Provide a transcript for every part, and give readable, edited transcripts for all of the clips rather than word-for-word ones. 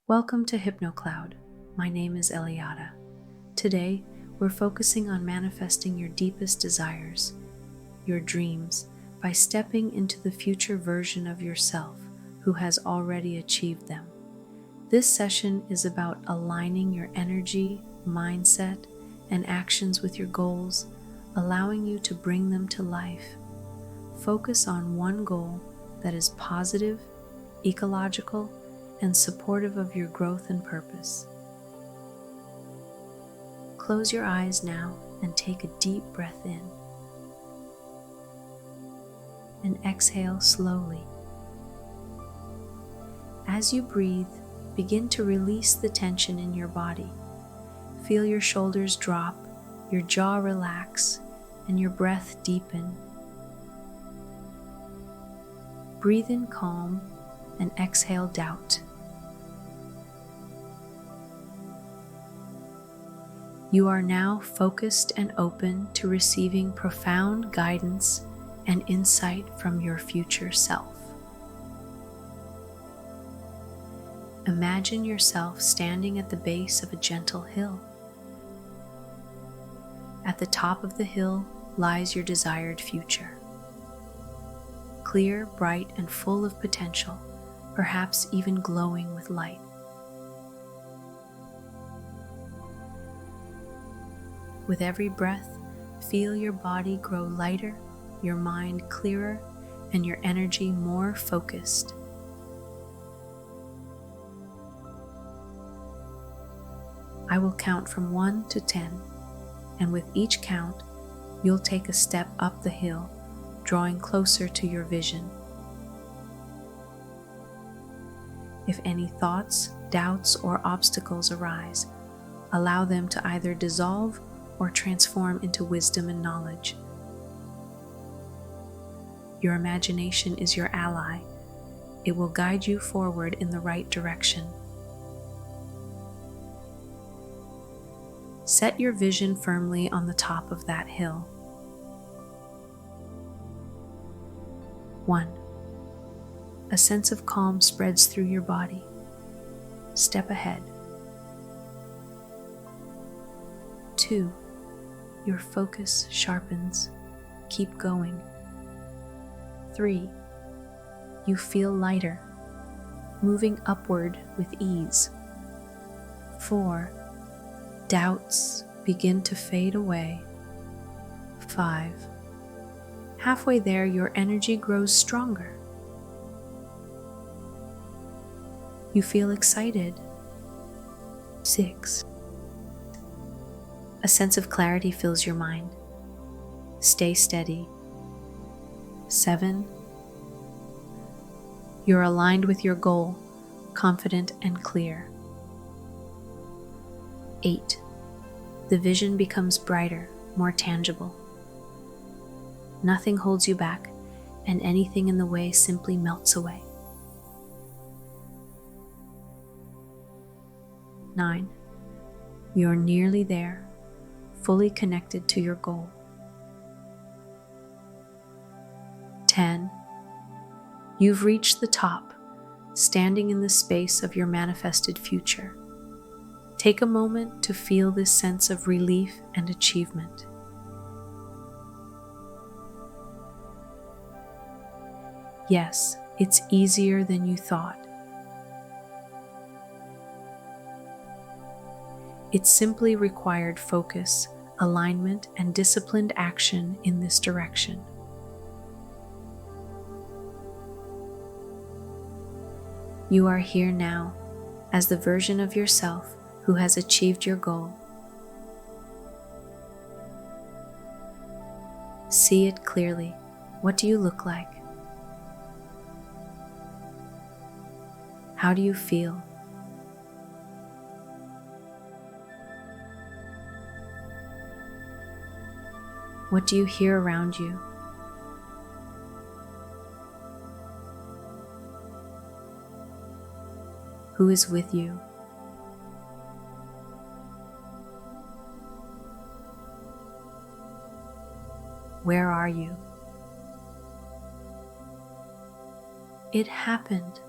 Welcome to HypnoCloud. My name is Elyada. Today, we're focusing on manifesting your deepest desires, your dreams, by stepping into the future version of yourself who has already achieved them. This session is about aligning your energy, mindset, and actions with your goals, allowing you to bring them to life. Focus on one goal that is positive, ecological, and supportive of your growth and purpose. Close your eyes now and take a deep breath in. And exhale slowly. As you breathe, begin to release the tension in your body. Feel your shoulders drop, your jaw relax, and your breath deepen. Breathe in calm and exhale doubt. You are now focused and open to receiving profound guidance and insight from your future self. Imagine yourself standing at the base of a gentle hill. At the top of the hill lies your desired future. Clear, bright, and full of potential, perhaps even glowing with light. With every breath, feel your body grow lighter, your mind clearer, and your energy more focused. I will count from 1 to 10, and with each count, you'll take a step up the hill, drawing closer to your vision. If any thoughts, doubts, or obstacles arise, allow them to either dissolve or transform into wisdom and knowledge. Your imagination is your ally. It will guide you forward in the right direction. Set your vision firmly on the top of that hill. 1. A sense of calm spreads through your body. Step ahead. 2. Your focus sharpens. Keep going. 3. You feel lighter, moving upward with ease. 4. Doubts begin to fade away. 5. Halfway there, your energy grows stronger. You feel excited. 6. A sense of clarity fills your mind. Stay steady. 7. You're aligned with your goal, confident and clear. 8. The vision becomes brighter, more tangible. Nothing holds you back, and anything in the way simply melts away. 9. You're nearly there, fully connected to your goal. 10. You've reached the top, standing in the space of your manifested future. Take a moment to feel this sense of relief and achievement. Yes, it's easier than you thought. It simply required focus, alignment, and disciplined action in this direction. You are here now as the version of yourself who has achieved your goal. See it clearly. What do you look like? How do you feel? What do you hear around you? Who is with you? Where are you? It happened.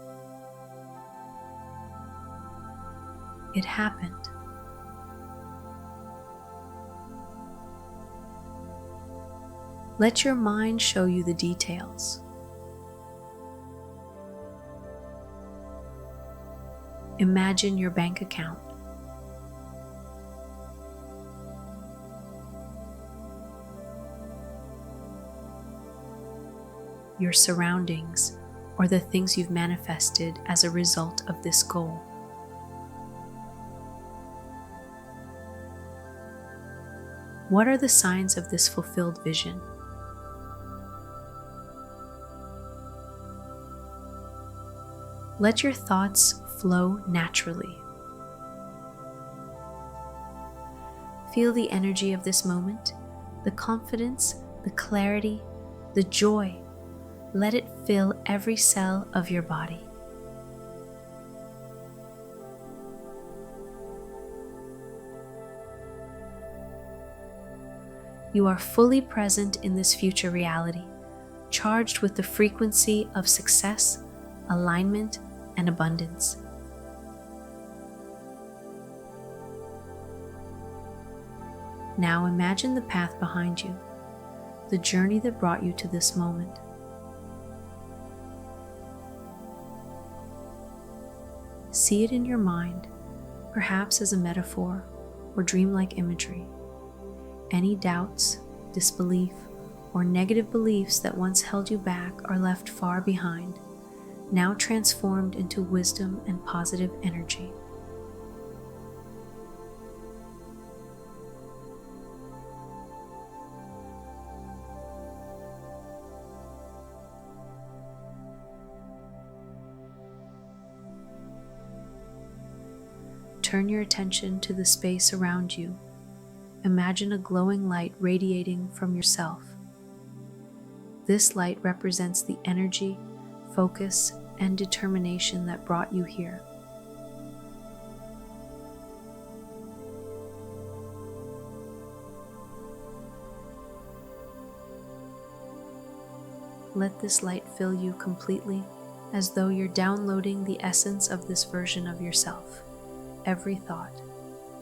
it happened. Let your mind show you the details. Imagine your bank account. Your surroundings, or the things you've manifested as a result of this goal. What are the signs of this fulfilled vision? Let your thoughts flow naturally. Feel the energy of this moment, the confidence, the clarity, the joy. Let it fill every cell of your body. You are fully present in this future reality, charged with the frequency of success, alignment, and abundance. Now imagine the path behind you, the journey that brought you to this moment. See it in your mind, perhaps as a metaphor or dreamlike imagery. Any doubts, disbelief, or negative beliefs that once held you back are left far behind, now transformed into wisdom and positive energy. Turn your attention to the space around you. Imagine a glowing light radiating from yourself. This light represents the energy, focus, and determination that brought you here. Let this light fill you completely, as though you're downloading the essence of this version of yourself. Every thought,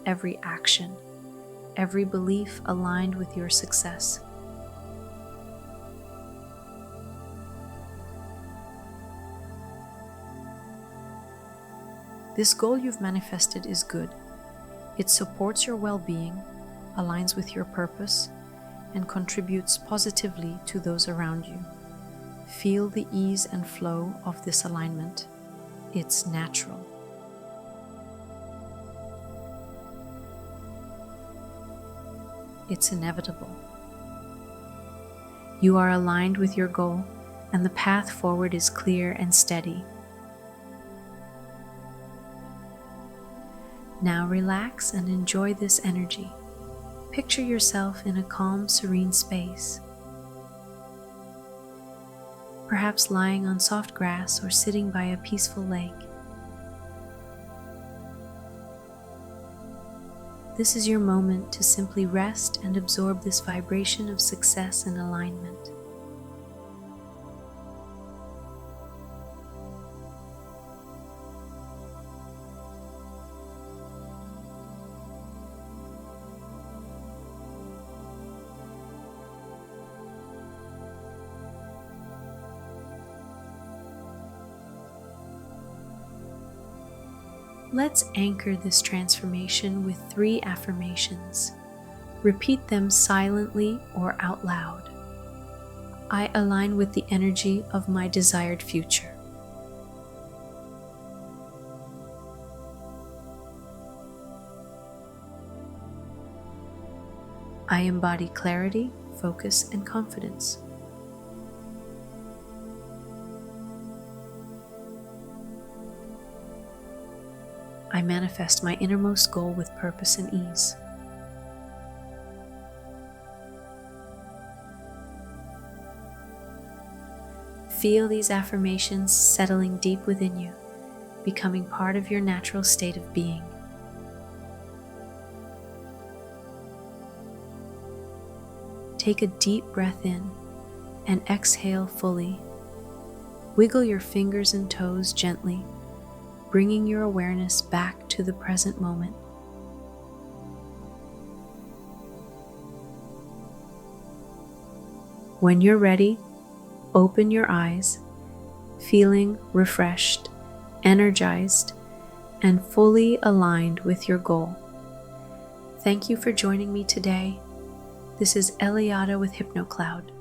every action, every belief aligned with your success. This goal you've manifested is good. It supports your well-being, aligns with your purpose, and contributes positively to those around you. Feel the ease and flow of this alignment. It's natural. It's inevitable. You are aligned with your goal, and the path forward is clear and steady. Now relax and enjoy this energy. Picture yourself in a calm, serene space. Perhaps lying on soft grass or sitting by a peaceful lake. This is your moment to simply rest and absorb this vibration of success and alignment. Let's anchor this transformation with 3 affirmations. Repeat them silently or out loud. I align with the energy of my desired future. I embody clarity, focus, and confidence. I manifest my innermost goal with purpose and ease. Feel these affirmations settling deep within you, becoming part of your natural state of being. Take a deep breath in and exhale fully. Wiggle your fingers and toes gently. bringing your awareness back to the present moment. When you're ready, open your eyes, feeling refreshed, energized, and fully aligned with your goal. Thank you for joining me today. This is Elyada with HypnoCloud.